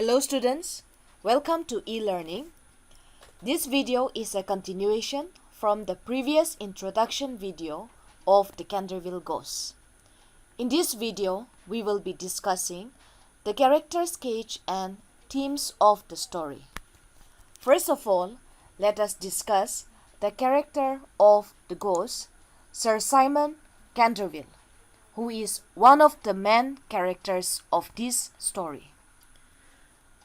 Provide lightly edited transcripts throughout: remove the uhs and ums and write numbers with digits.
Hello students, welcome to e-learning. This video is a continuation from the previous introduction video of the Canterville ghosts. In this video, we will be discussing the character sketch and themes of the story. First of all, let us discuss the character of the ghost, Sir Simon Canterville, who is one of the main characters of this story.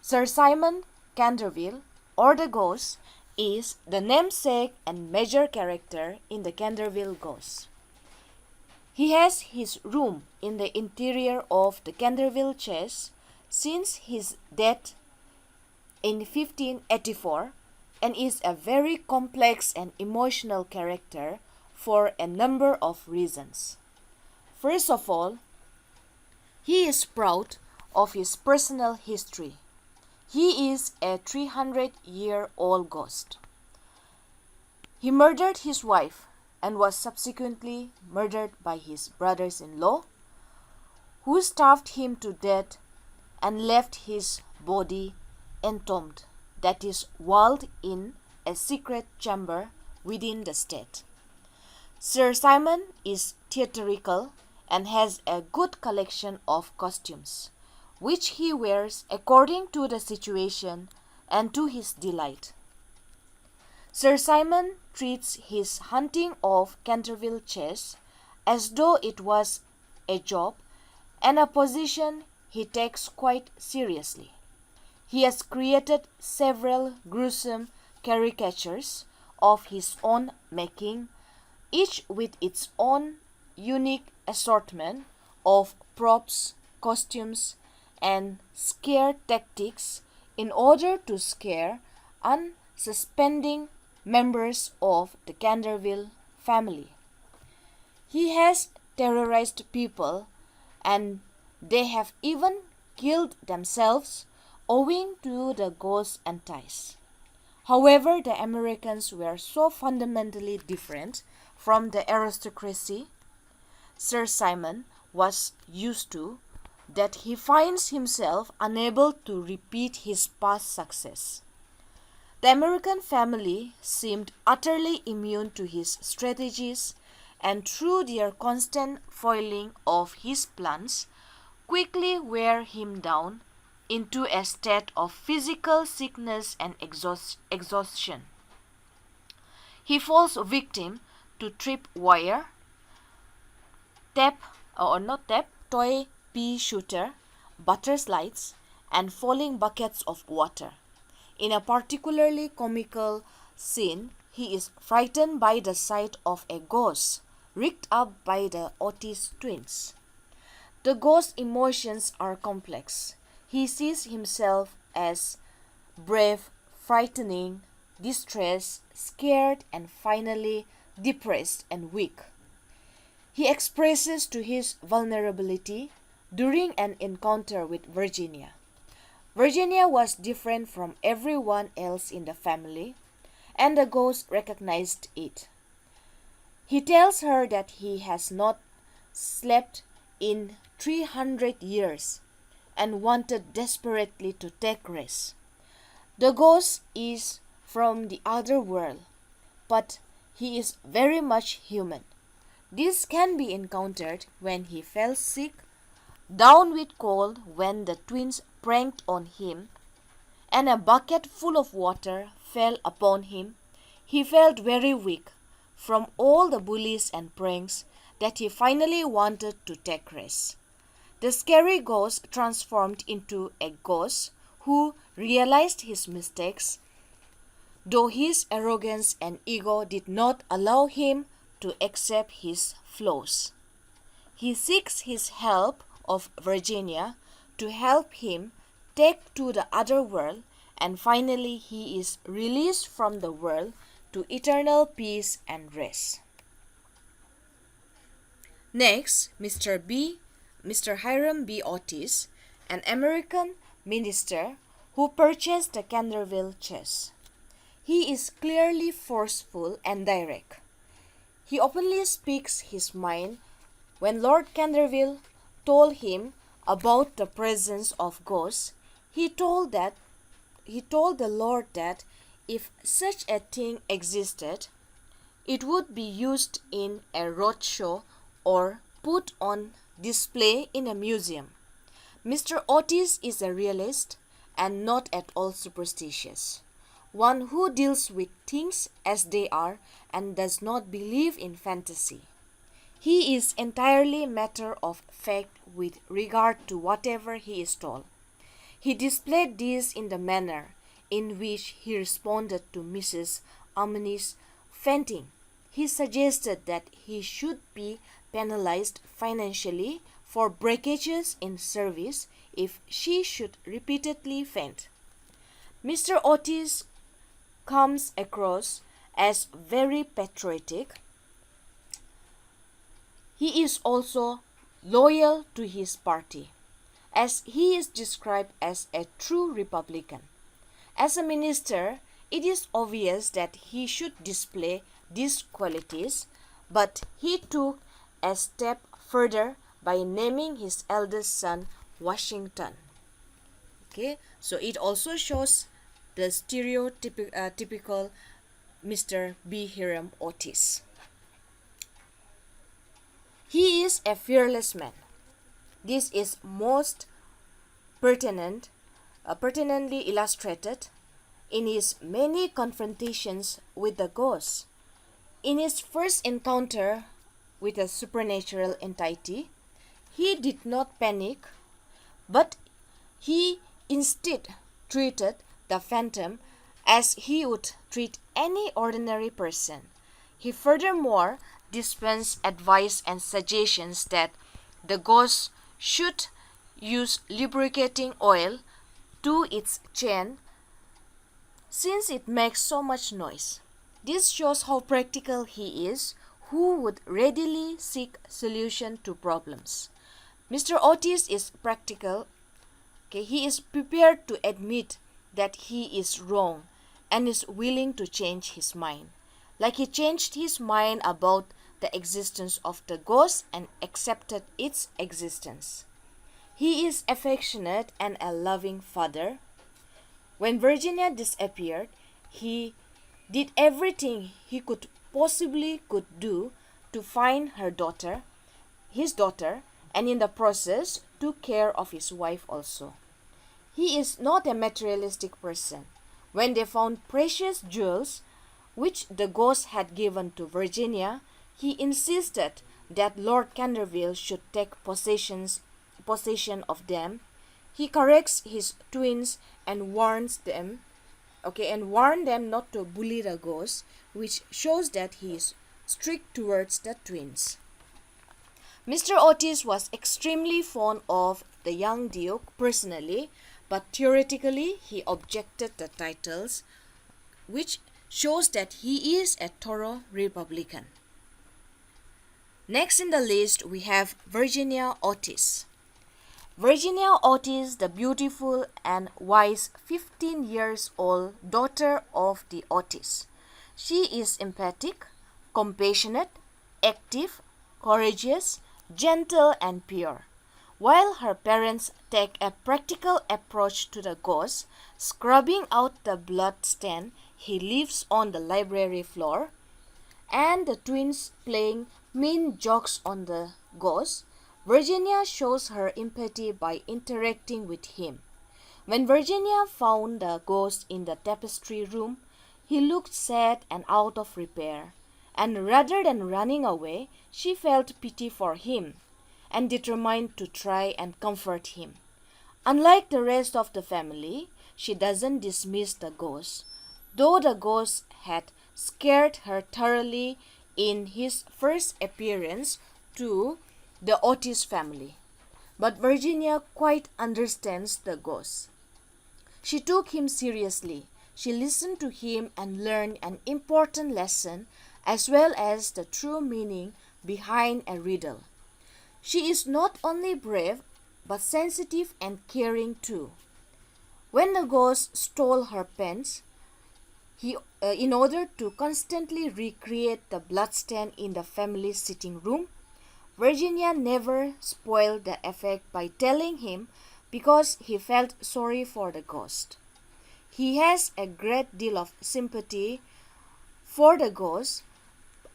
Sir Simon Canterville, or the ghost, is the namesake and major character in the Canterville ghosts. He has his room in the interior of the Canterville chest since his death in 1584 and is a very complex and emotional character for a number of reasons. First of all, he is proud of his personal history. He is a 300-year-old ghost. He murdered his wife and was subsequently murdered by his brothers-in-law, who starved him to death and left his body entombed, that is, walled in a secret chamber within the state. Sir Simon is theatrical and has a good collection of costumes, which he wears according to the situation and to his delight. Sir Simon treats his hunting of Canterville chess as though it was a job and a position he takes quite seriously. He has created several gruesome caricatures of his own making, each with its own unique assortment of props, costumes, and scare tactics in order to scare unsuspecting members of the Kanderville family. He has terrorized people, and they have even killed themselves owing to the ghost entice. However, the Americans were so fundamentally different from the aristocracy Sir Simon was used to that he finds himself unable to repeat his past success. The American family seemed utterly immune to his strategies, and through their constant foiling of his plans, quickly wear him down into a state of physical sickness and exhaustion. He falls victim to tripwire, toy pea shooter, butter slides, and falling buckets of water. In a particularly comical scene, he is frightened by the sight of a ghost rigged up by the Ortiz Twins. The ghost's emotions are complex. He sees himself as brave, frightening, distressed, scared, and finally depressed and weak. He expresses to his vulnerability during an encounter with Virginia. Virginia was different from everyone else in the family, and the ghost recognized it. He tells her that he has not slept in 300 years and wanted desperately to take rest. The ghost is from the other world, but he is very much human. This can be encountered when he fell sick, down with cold when the twins pranked on him, and a bucket full of water fell upon him. He felt very weak from all the bullies and pranks that he finally wanted to take rest. The scary ghost transformed into a ghost who realized his mistakes, though his arrogance and ego did not allow him to accept his flaws. He seeks his help of Virginia to help him take to the other world, and finally he is released from the world to eternal peace and rest. Next, Mr. Hiram B. Otis, an American minister who purchased the Canterville chest. He is clearly forceful and direct. He openly speaks his mind when Lord Canterville told him about the presence of ghosts. He told the Lord that if such a thing existed, it would be used in a roadshow or put on display in a museum. Mr. Otis is a realist and not at all superstitious, one who deals with things as they are and does not believe in fantasy. He is entirely matter of fact with regard to whatever he is told. He displayed this in the manner in which he responded to Mrs. Omni's fainting. He suggested that he should be penalized financially for breakages in service if she should repeatedly faint. Mr. Otis comes across as very patriotic. He is also loyal to his party, as he is described as a true Republican. As a minister, it is obvious that he should display these qualities, but he took a step further by naming his eldest son Washington. Okay, so it also shows the stereotypical Mr. B. Otis. He is a fearless man. This is most pertinently illustrated in his many confrontations with the ghosts. In his first encounter with a supernatural entity, he did not panic, but he instead treated the phantom as he would treat any ordinary person. He furthermore dispensed advice and suggestions that the ghost should use lubricating oil to its chain since it makes so much noise. This shows how practical he is, who would readily seek solution to problems. Mr. Otis is practical. Okay, he is prepared to admit that he is wrong and is willing to change his mind. Like he changed his mind about the existence of the ghost and accepted its existence. He is affectionate and a loving father. When Virginia disappeared, he did everything he could do to find his daughter, and in the process took care of his wife also. He is not a materialistic person. When they found precious jewels, which the ghost had given to Virginia, he insisted that Lord Kanderville should take possession of them. He corrects his twins and warns them not to bully the ghost, which shows that he is strict towards the twins. Mr. Otis was extremely fond of the young Duke personally, but theoretically he objected the titles, which shows that he is a thorough Republican. Next in the list we have Virginia Otis. Virginia Otis, the beautiful and wise 15 years old daughter of the Otis. She is empathic, compassionate, active, courageous, gentle and pure. While her parents take a practical approach to the ghost, scrubbing out the blood stain he leaves on the library floor, and the twins playing mean jokes on the ghost, Virginia shows her empathy by interacting with him. When Virginia found the ghost in the tapestry room, he looked sad and out of repair, and rather than running away, she felt pity for him and determined to try and comfort him. Unlike the rest of the family, she doesn't dismiss the ghost, though the ghost had scared her thoroughly in his first appearance to the Otis family. But Virginia quite understands the ghost. She took him seriously. She listened to him and learned an important lesson as well as the true meaning behind a riddle. She is not only brave but sensitive and caring too. When the ghost stole her pens, in order to constantly recreate the bloodstain in the family sitting room, Virginia never spoiled the effect by telling him because he felt sorry for the ghost. He has a great deal of sympathy for the ghost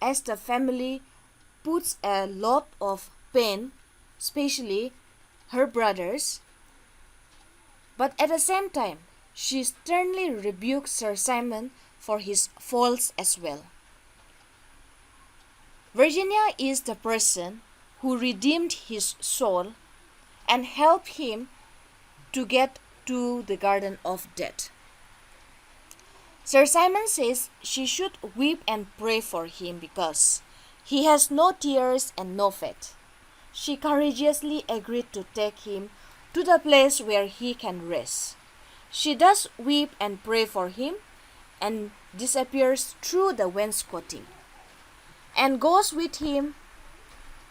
as the family puts a lot of pain, especially her brothers, but at the same time, she sternly rebukes Sir Simon for his faults as well. Virginia is the person who redeemed his soul and helped him to get to the Garden of Death. Sir Simon says she should weep and pray for him because he has no tears and no faith. She courageously agreed to take him to the place where he can rest. She does weep and pray for him and disappears through the wainscoting and goes with him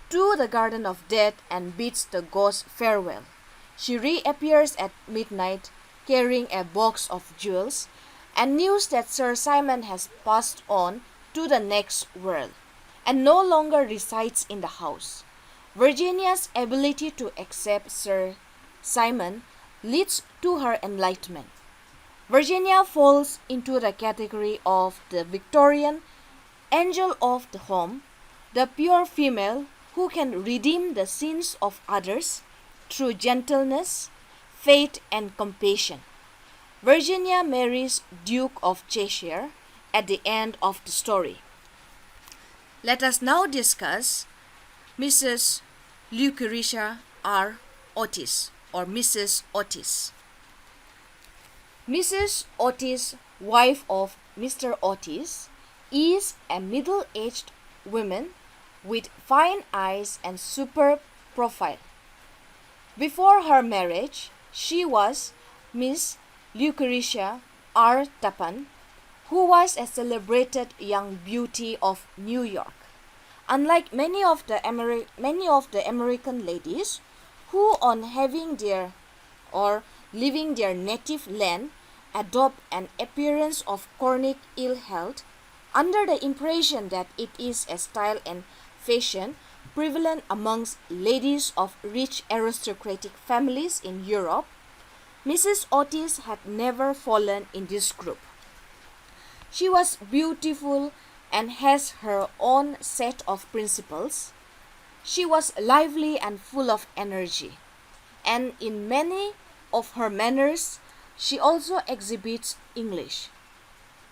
to the Garden of Death and bids the ghost farewell. She reappears at midnight carrying a box of jewels and news that Sir Simon has passed on to the next world and no longer resides in the house. Virginia's ability to accept Sir Simon leads to her enlightenment. Virginia falls into the category of the Victorian angel of the home, the pure female who can redeem the sins of others through gentleness, faith, and compassion. Virginia marries Duke of Cheshire at the end of the story. Let us now discuss Mrs. Lucretia R. Otis or Mrs. Otis. Mrs. Otis, wife of Mr. Otis, is a middle-aged woman with fine eyes and superb profile. Before her marriage, she was Miss Lucretia R. Tappan, who was a celebrated young beauty of New York. Unlike many of the American ladies who, on having their or leaving their native land, adopt an appearance of chronic ill health under the impression that it is a style and fashion prevalent amongst ladies of rich aristocratic families in Europe, Mrs. Otis had never fallen in this group. She was beautiful and has her own set of principles. She was lively and full of energy, and in many of her manners, she also exhibits English,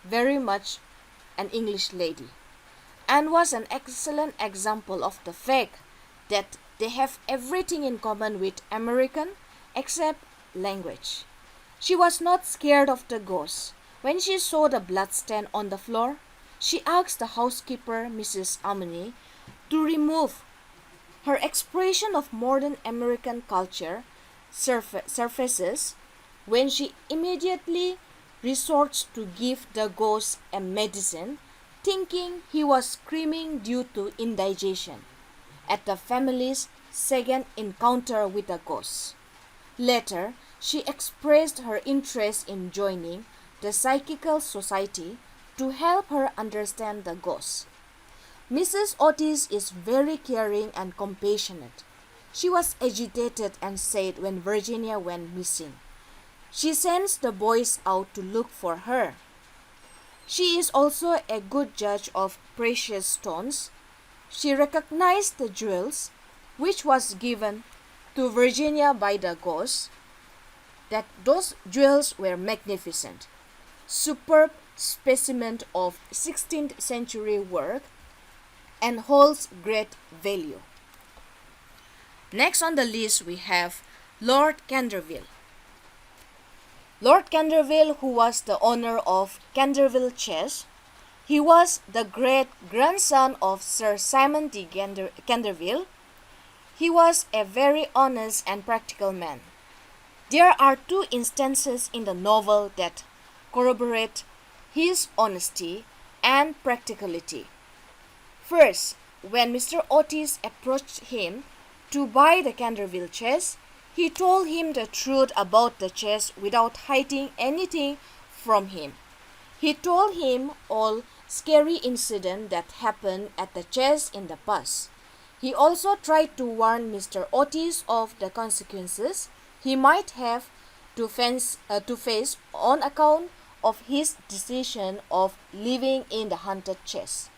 very much an English lady, and was an excellent example of the fact that they have everything in common with American except language. She was not scared of the ghost. When she saw the bloodstain on the floor, she asked the housekeeper, Mrs. Omni, to remove. Her expression of modern American culture surfaces when she immediately resorts to give the ghost a medicine, thinking he was screaming due to indigestion at the family's second encounter with the ghost. Later, she expressed her interest in joining the Psychical Society to help her understand the ghost. Mrs. Otis is very caring and compassionate. She was agitated and said when Virginia went missing. She sends the boys out to look for her. She is also a good judge of precious stones. She recognized the jewels which was given to Virginia by the ghost, that those jewels were magnificent, superb specimen of 16th century work and holds great value. Next on the list we have Lord Canterville. Lord Canterville, who was the owner of Canterville Chess, he was the great-grandson of Sir Simon de Canterville. He was a very honest and practical man. There are two instances in the novel that corroborate his honesty and practicality. First, when Mr. Otis approached him to buy the Canterville chess, he told him the truth about the chess without hiding anything from him. He told him all scary incidents that happened at the chess in the past. He also tried to warn Mr. Otis of the consequences he might have to face on account of his decision of living in the haunted chest.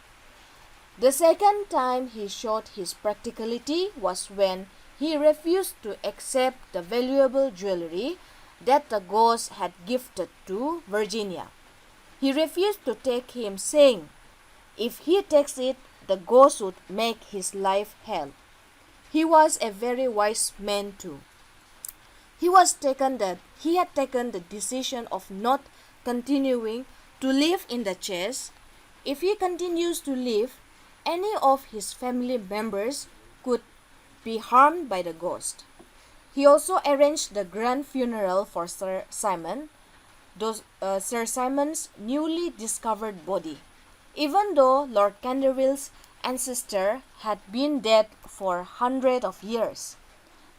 The second time he showed his practicality was when he refused to accept the valuable jewelry that the ghost had gifted to Virginia. He refused to take him, saying, if he takes it, the ghost would make his life hell. He was a very wise man too. He had taken the decision of not continuing to live in the chest. If he continues to live, any of his family members could be harmed by the ghost. He also arranged the grand funeral for Sir Simon's newly discovered body, even though Lord Canterville's ancestor had been dead for hundreds of years.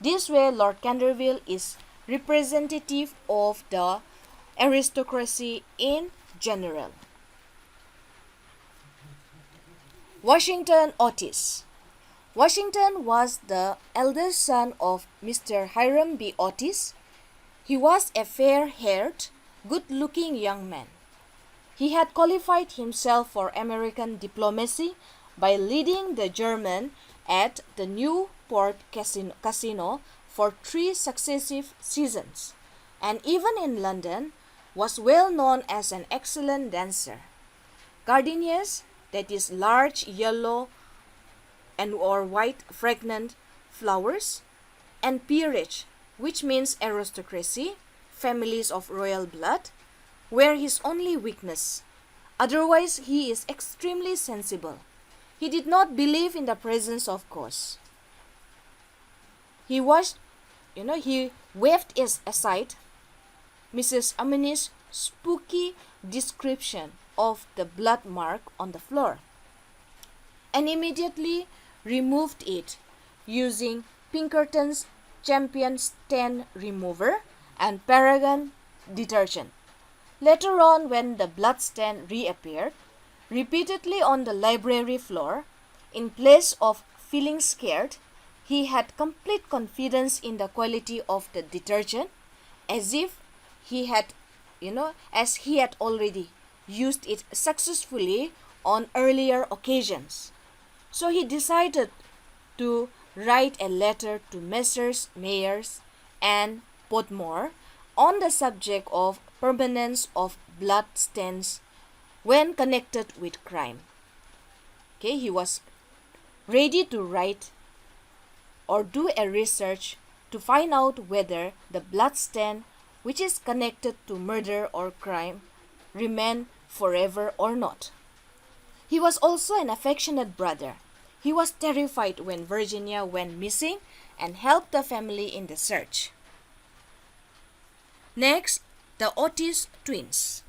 This way, Lord Kanderville is representative of the aristocracy in general. Washington Otis. Washington was the eldest son of Mr. Hiram B. Otis. He was a fair-haired, good-looking young man. He had qualified himself for American diplomacy by leading the German at the Newport Casino for 3 successive seasons, and even in London was well known as an excellent dancer. Gardenias, that is large yellow and or white fragrant flowers, and peerage, which means aristocracy, families of royal blood, were his only weakness. Otherwise, he is extremely sensible. He did not believe in the presence of ghosts. He waved aside Mrs. Omni's spooky description of the blood mark on the floor and immediately removed it using Pinkerton's Champion Stain Remover and Paragon detergent. Later on, when the blood stain reappeared repeatedly on the library floor, in place of feeling scared, he had complete confidence in the quality of the detergent, as he had already used it successfully on earlier occasions. So he decided to write a letter to Messrs. Mayers and Podmore on the subject of permanence of blood stains when connected with crime. He was ready to write or do a research to find out whether the blood stain which is connected to murder or crime remain forever or not. He was also an affectionate brother. He was terrified when Virginia went missing and helped the family in the search. Next, the Ortiz Twins.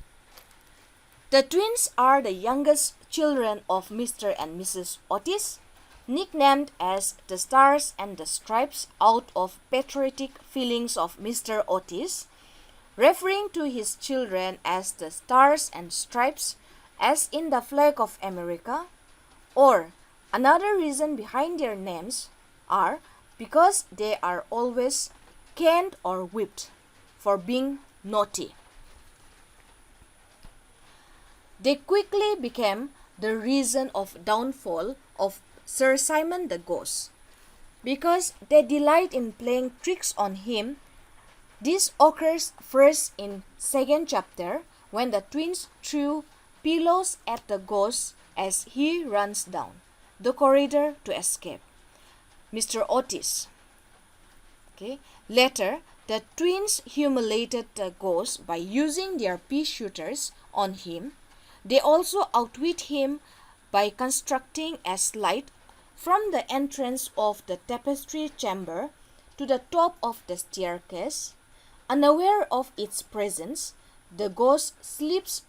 The twins are the youngest children of Mr. and Mrs. Otis, nicknamed as the Stars and the Stripes out of patriotic feelings of Mr. Otis, referring to his children as the Stars and Stripes as in the flag of America, or another reason behind their names are because they are always caned or whipped for being naughty. They quickly became the reason of downfall of Sir Simon the Ghost, because they delight in playing tricks on him. This occurs first in 2nd chapter when the twins threw pillows at the ghost as he runs down the corridor to escape. Mr. Otis. Later, the twins humiliated the ghost by using their pea shooters on him. They also outwit him by constructing a slide from the entrance of the tapestry chamber to the top of the staircase. Unaware of its presence, the ghost slips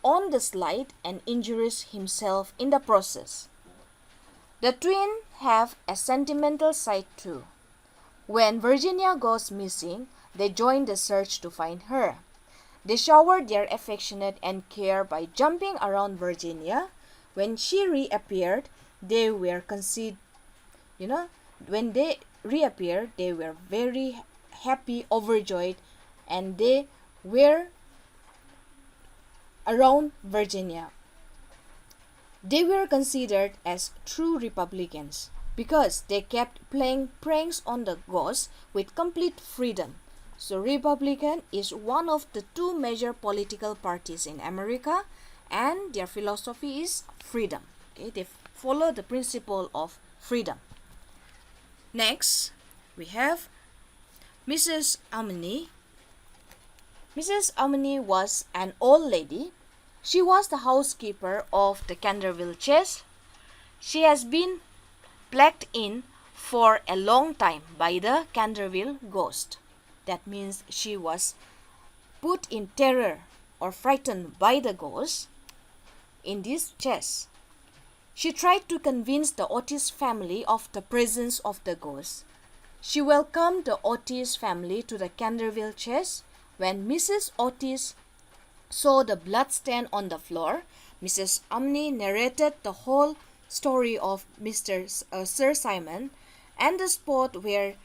on the slide and injures himself in the process. The twins have a sentimental side too. When Virginia goes missing, they join the search to find her. They shower their affection and care by jumping around Virginia. When she reappeared, they were very happy, overjoyed, and they were around Virginia. They were considered as true Republicans because they kept playing pranks on the ghosts with complete freedom. So Republican is one of the two major political parties in America, and their philosophy is freedom. Okay, they follow the principle of freedom. Next, we have Mrs. Omni. Mrs. Omni was an old lady. She was the housekeeper of the Canterville chest. She has been plagued in for a long time by the Canterville ghost. That means she was put in terror or frightened by the ghost in this chest. She tried to convince the Ortiz family of the presence of the ghost. She welcomed the Ortiz family to the Kanderville chest. When Mrs. Otis saw the bloodstain on the floor, Mrs. Omni narrated the whole story of Sir Simon, and the spot where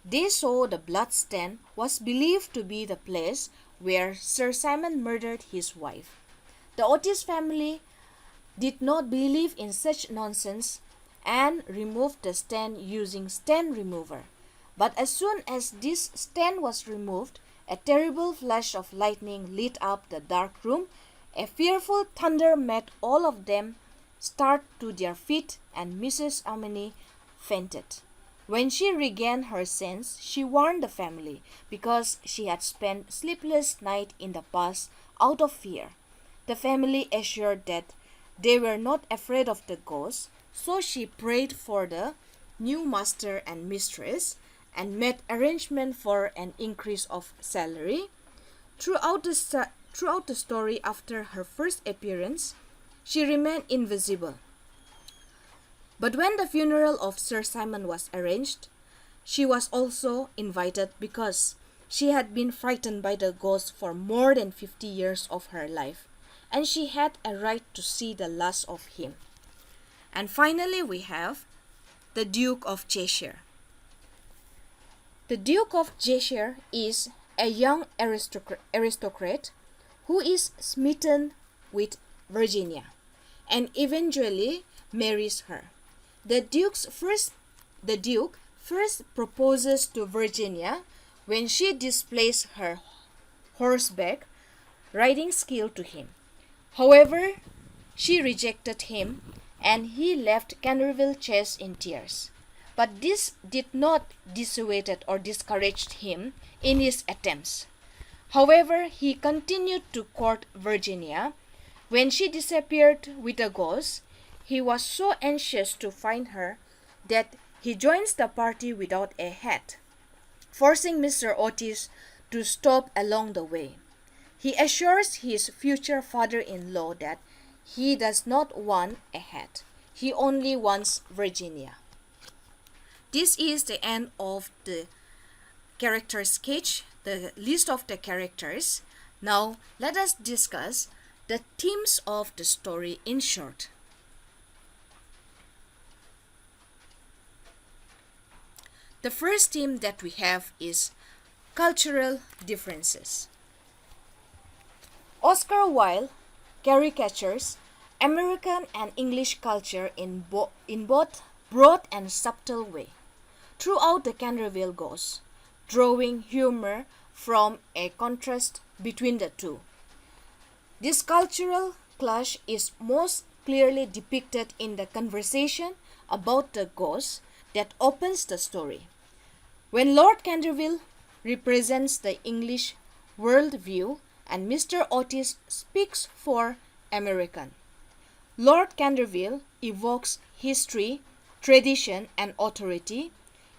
they saw the bloodstain was believed to be the place where Sir Simon murdered his wife. The Otis family did not believe in such nonsense and removed the stain using stain remover. But as soon as this stain was removed, a terrible flash of lightning lit up the dark room. A fearful thunder made all of them start to their feet, and Mrs. Omni fainted. When she regained her sense, she warned the family because she had spent sleepless night in the past out of fear. The family assured that they were not afraid of the ghost, so she prayed for the new master and mistress and made arrangement for an increase of salary. Throughout the story after her first appearance, she remained invisible. But when the funeral of Sir Simon was arranged, she was also invited because she had been frightened by the ghost for more than 50 years of her life, and she had a right to see the last of him. And finally, we have the Duke of Cheshire. The Duke of Cheshire is a young aristocrat who is smitten with Virginia and eventually marries her. The Duke first proposes to Virginia when she displays her horseback riding skill to him. However, she rejected him and he left Canterville chest in tears. But this did not dissuade or discourage him in his attempts. However, he continued to court Virginia. When she disappeared with a ghost, he was so anxious to find her that he joins the party without a hat, forcing Mr. Otis to stop along the way. He assures his future father-in-law that he does not want a hat. He only wants Virginia. This is the end of the character sketch, the list of the characters. Now, let us discuss the themes of the story in short. The first theme that we have is cultural differences. Oscar Wilde caricatures American and English culture in both broad and subtle way throughout the Canterville Ghost, drawing humor from a contrast between the two. This cultural clash is most clearly depicted in the conversation about the ghost that opens the story. When Lord Canterville represents the English worldview and Mr. Otis speaks for American, Lord Canterville evokes history, tradition, and authority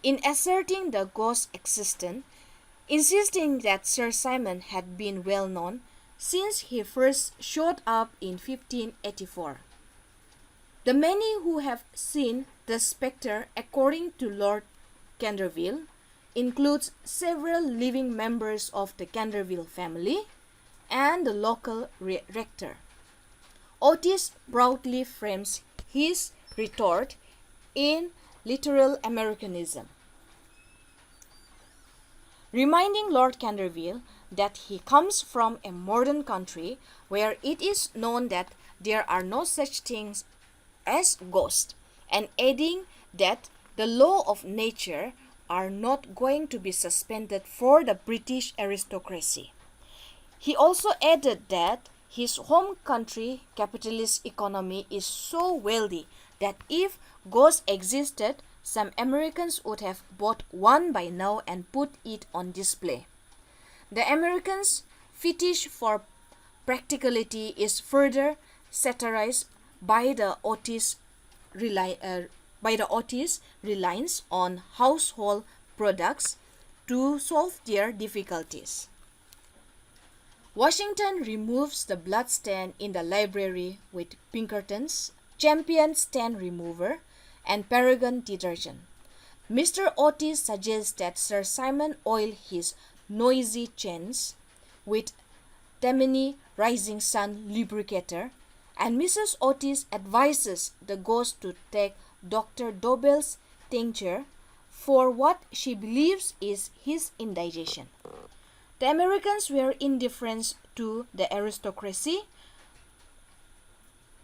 in asserting the ghost's existence, insisting that Sir Simon had been well known since he first showed up in 1584. The many who have seen the spectre, according to Lord Canterville, includes several living members of the Canterville family and the local rector. Otis proudly frames his retort in literal Americanism. reminding Lord Canterville that he comes from a modern country where it is known that there are no such things as ghosts, and adding that the law of nature are not going to be suspended for the British aristocracy. He also added that his home country capitalist economy is so wealthy that if ghosts existed, some Americans would have bought one by now and put it on display. The Americans' fetish for practicality is further satirized by the Otis reliance on household products to solve their difficulties. Washington removes the bloodstain in the library with Pinkerton's Champion Stain Remover and Paragon detergent. Mr. Otis suggests that Sir Simon oil his noisy chains with Tammany Rising Sun lubricator, and Mrs. Otis advises the ghost to take Dr. Dobell's tincture for what she believes is his indigestion. The Americans were indifferent to the aristocracy,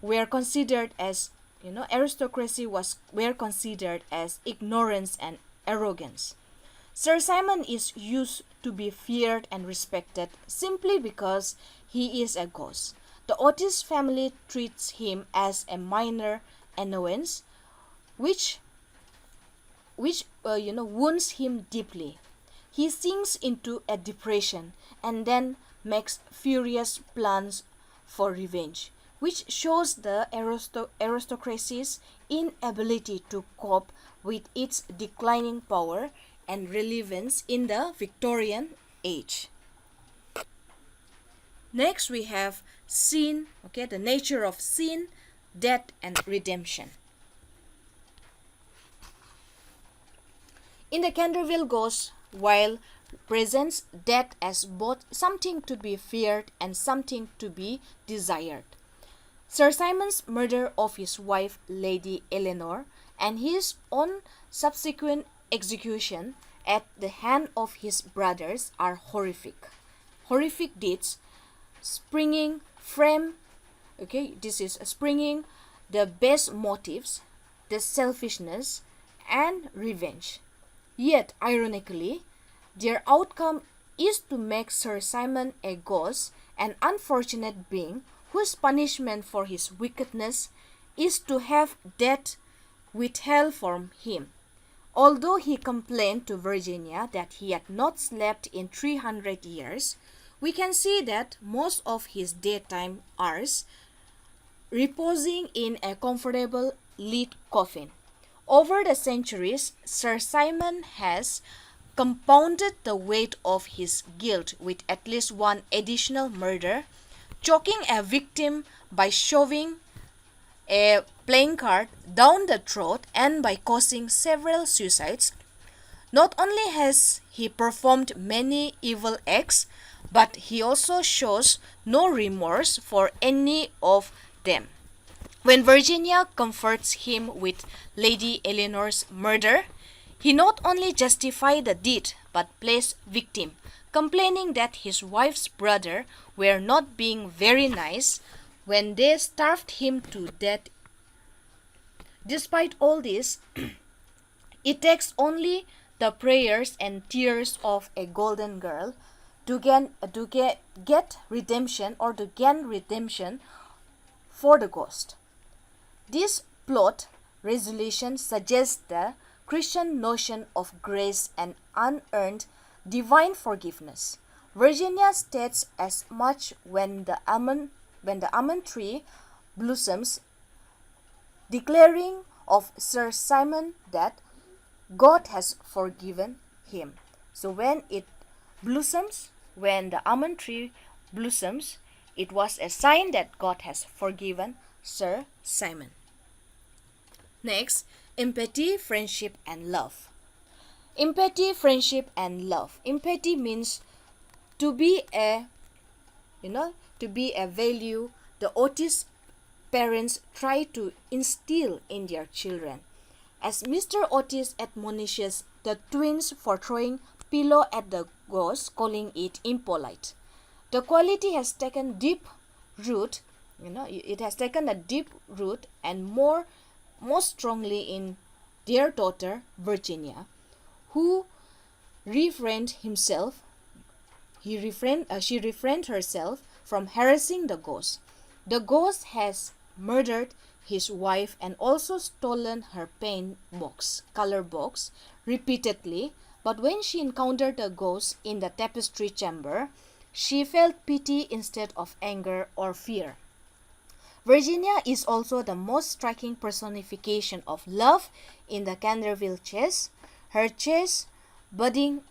were considered as were considered as ignorance and arrogance. Sir Simon is used to be feared and respected simply because he is a ghost. The Otis family treats him as a minor annoyance, which wounds him deeply. He sinks into a depression and then makes furious plans for revenge, which shows the aristocracy's inability to cope with its declining power and relevance in the Victorian age. Next we have sin, the nature of sin, death and redemption. In the Kanderville Ghost, while presents death as both something to be feared and something to be desired, Sir Simon's murder of his wife Lady Eleanor and his own subsequent execution at the hand of his brothers are horrific deeds springing the base motives, the selfishness and revenge. Yet, ironically, their outcome is to make Sir Simon a ghost, an unfortunate being whose punishment for his wickedness is to have death withheld from him. Although he complained to Virginia that he had not slept in 300 years, we can see that most of his daytime hours reposing in a comfortable lead coffin. Over the centuries, Sir Simon has compounded the weight of his guilt with at least one additional murder, choking a victim by shoving a playing card down the throat and by causing several suicides. Not only has he performed many evil acts, but he also shows no remorse for any of them. When Virginia comforts him with Lady Eleanor's murder, he not only justifies the deed but plays victim, complaining that his wife's brother were not being very nice when they starved him to death. Despite all this, it takes only the prayers and tears of a golden girl to get redemption or to gain redemption for the ghost. This plot resolution suggests the Christian notion of grace and unearned divine forgiveness. Virginia states as much when the almond tree blossoms, declaring of Sir Simon that God has forgiven him. So when the almond tree blossoms, it was a sign that God has forgiven Sir Simon. Next, empathy, friendship, and love. Empathy, friendship, and love. Empathy means to be a value the Otis parents try to instill in their children. As Mr. Otis admonishes the twins for throwing pillow at the ghost, calling it impolite. The quality has taken deep root, it has taken a deep root and most strongly in their daughter Virginia, who she refrained herself from harassing the ghost. The ghost has murdered his wife and also stolen her color box, repeatedly, but when she encountered the ghost in the tapestry chamber, she felt pity instead of anger or fear. Virginia is also the most striking personification of love in the Canterville chase. Her chase budding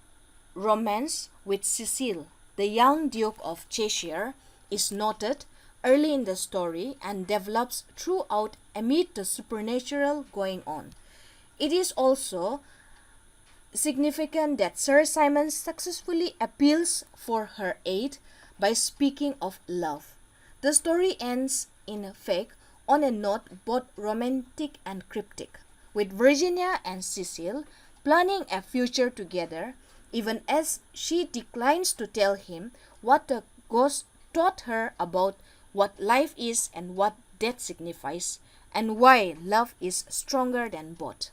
romance with Cecil, the young Duke of Cheshire, is noted early in the story and develops throughout amid the supernatural going on. It is also significant that Sir Simon successfully appeals for her aid by speaking of love. The story ends, in effect, on a note both romantic and cryptic, with Virginia and Cecil planning a future together, even as she declines to tell him what the ghost taught her about what life is and what death signifies, and why love is stronger than both.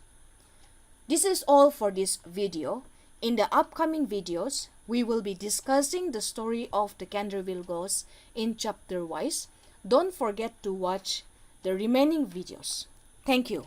This is all for this video. In the upcoming videos, we will be discussing the story of the Kanderville ghost in chapter wise. Don't forget to watch the remaining videos. Thank you.